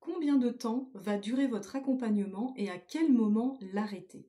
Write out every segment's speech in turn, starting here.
Combien de temps va durer votre accompagnement et à quel moment l'arrêter?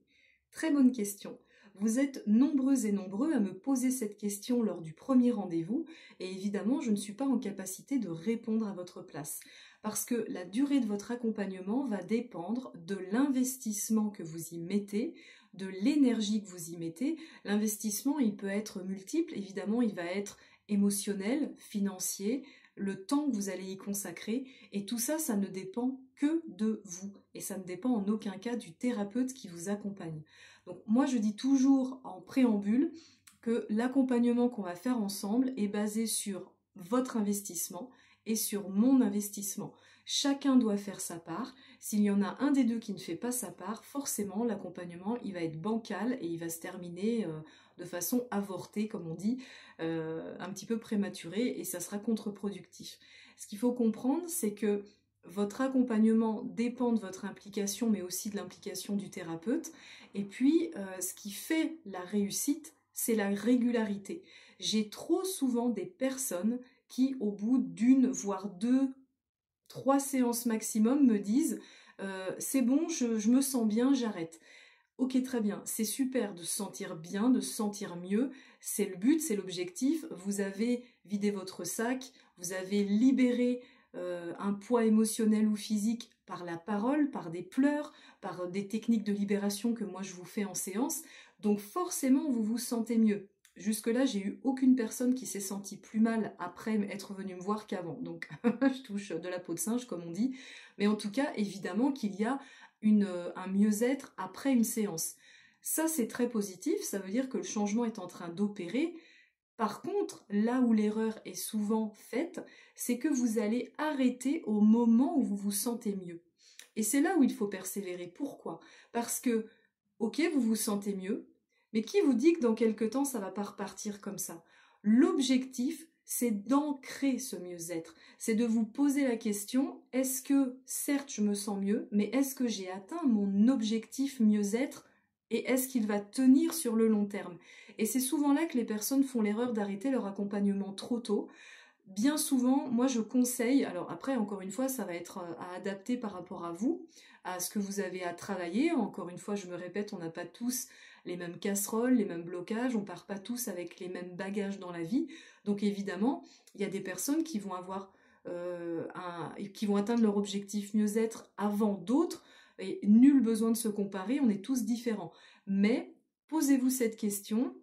Très bonne question. Vous êtes nombreuses et nombreux à me poser cette question lors du premier rendez-vous et évidemment, je ne suis pas en capacité de répondre à votre place parce que la durée de votre accompagnement va dépendre de l'investissement que vous y mettez, de l'énergie que vous y mettez. L'investissement, il peut être multiple, évidemment, il va être émotionnel, financier, le temps que vous allez y consacrer, et tout ça, ça ne dépend que de vous, et ça ne dépend en aucun cas du thérapeute qui vous accompagne. Donc moi, je dis toujours en préambule que l'accompagnement qu'on va faire ensemble est basé sur votre investissement et sur mon investissement. Chacun doit faire sa part. S'il y en a un des deux qui ne fait pas sa part, forcément, l'accompagnement, il va être bancal et il va se terminer de façon avortée, comme on dit, un petit peu prématurée, et ça sera contre-productif. Ce qu'il faut comprendre, c'est que votre accompagnement dépend de votre implication, mais aussi de l'implication du thérapeute. Et puis, ce qui fait la réussite, c'est la régularité. J'ai trop souvent des personnes qui, au bout d'une, voire deux, 3 séances maximum, me disent c'est bon, je me sens bien, j'arrête. Ok, très bien, c'est super de se sentir bien, de se sentir mieux, c'est le but, c'est l'objectif, vous avez vidé votre sac, vous avez libéré un poids émotionnel ou physique par la parole, par des pleurs, par des techniques de libération que moi je vous fais en séance, donc forcément vous vous sentez mieux. Jusque-là, j'ai eu aucune personne qui s'est sentie plus mal après être venue me voir qu'avant, donc je touche de la peau de singe comme on dit, mais en tout cas, évidemment qu'il y a un mieux-être après une séance. Ça, c'est très positif, ça veut dire que le changement est en train d'opérer. Par contre, là où l'erreur est souvent faite, c'est que vous allez arrêter au moment où vous vous sentez mieux. Et c'est là où il faut persévérer. Pourquoi? Parce que, ok, vous vous sentez mieux, mais qui vous dit que dans quelque temps, ça ne va pas repartir comme ça? L'objectif, c'est d'ancrer ce mieux-être. C'est de vous poser la question, est-ce que, certes, je me sens mieux, mais est-ce que j'ai atteint mon objectif mieux-être et est-ce qu'il va tenir sur le long terme? Et c'est souvent là que les personnes font l'erreur d'arrêter leur accompagnement trop tôt. Bien souvent, moi je conseille, alors après encore une fois ça va être à adapter par rapport à vous, à ce que vous avez à travailler, encore une fois je me répète, on n'a pas tous les mêmes casseroles, les mêmes blocages, on part pas tous avec les mêmes bagages dans la vie, donc évidemment il y a des personnes qui vont avoir qui vont atteindre leur objectif mieux-être avant d'autres, et nul besoin de se comparer, on est tous différents, mais posez-vous cette question,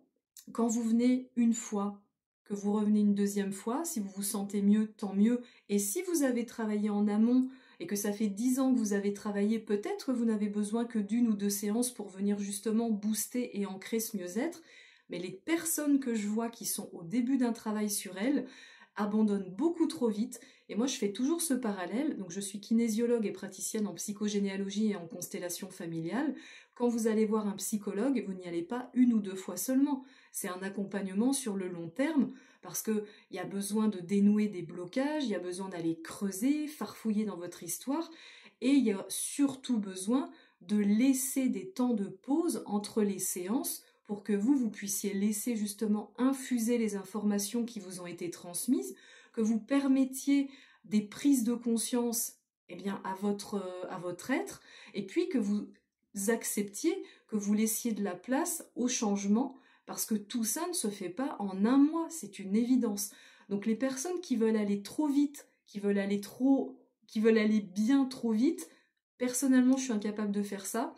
quand vous venez une fois, que vous revenez une deuxième fois, si vous vous sentez mieux, tant mieux. Et si vous avez travaillé en amont et que ça fait 10 ans que vous avez travaillé, peut-être vous n'avez besoin que d'une ou deux séances pour venir justement booster et ancrer ce mieux-être. Mais les personnes que je vois qui sont au début d'un travail sur elles abandonnent beaucoup trop vite. Et moi, je fais toujours ce parallèle. Donc, je suis kinésiologue et praticienne en psychogénéalogie et en constellation familiale. Quand vous allez voir un psychologue, vous n'y allez pas une ou deux fois seulement. C'est un accompagnement sur le long terme parce qu'il y a besoin de dénouer des blocages, il y a besoin d'aller creuser, farfouiller dans votre histoire et il y a surtout besoin de laisser des temps de pause entre les séances pour que vous puissiez laisser justement infuser les informations qui vous ont été transmises, que vous permettiez des prises de conscience eh bien, à votre être et puis que vous acceptiez, que vous laissiez de la place au changement parce que tout ça ne se fait pas en un mois, c'est une évidence. Donc les personnes qui veulent aller trop vite, qui veulent aller bien trop vite, personnellement je suis incapable de faire ça.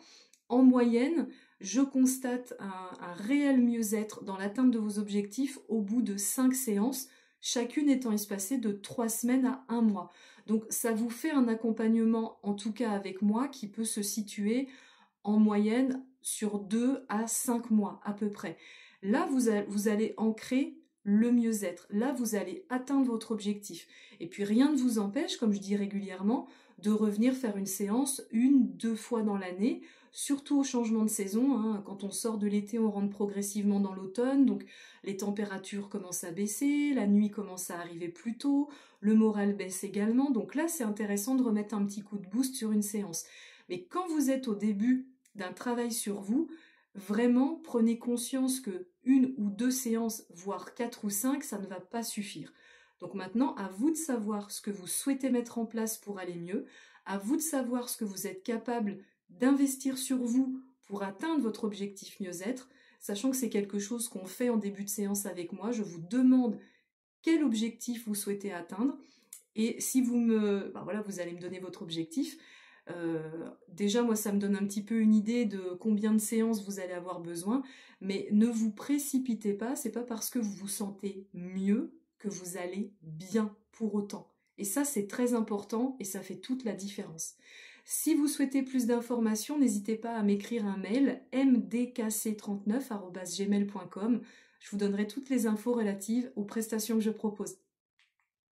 En moyenne, je constate un réel mieux-être dans l'atteinte de vos objectifs au bout de 5 séances, chacune étant espacée de 3 semaines à 1 mois. Donc ça vous fait un accompagnement, en tout cas avec moi, qui peut se situer en moyenne sur 2 à 5 mois à peu près. Là, vous allez ancrer le mieux-être. Là, vous allez atteindre votre objectif. Et puis, rien ne vous empêche, comme je dis régulièrement, de revenir faire une séance 1-2 fois dans l'année, surtout au changement de saison. Hein. Quand on sort de l'été, on rentre progressivement dans l'automne, donc les températures commencent à baisser, la nuit commence à arriver plus tôt, le moral baisse également. Donc là, c'est intéressant de remettre un petit coup de boost sur une séance. Mais quand vous êtes au début d'un travail sur vous, vraiment prenez conscience que 1 ou 2 séances, voire 4 ou 5, ça ne va pas suffire. Donc maintenant, à vous de savoir ce que vous souhaitez mettre en place pour aller mieux, à vous de savoir ce que vous êtes capable d'investir sur vous pour atteindre votre objectif mieux-être, sachant que c'est quelque chose qu'on fait en début de séance avec moi. Je vous demande quel objectif vous souhaitez atteindre. Et si vous allez me donner votre objectif. Déjà, moi, ça me donne un petit peu une idée de combien de séances vous allez avoir besoin, mais ne vous précipitez pas, c'est pas parce que vous vous sentez mieux que vous allez bien pour autant. Et ça, c'est très important et ça fait toute la différence. Si vous souhaitez plus d'informations, n'hésitez pas à m'écrire un mail mdkc39@gmail.com. Je vous donnerai toutes les infos relatives aux prestations que je propose.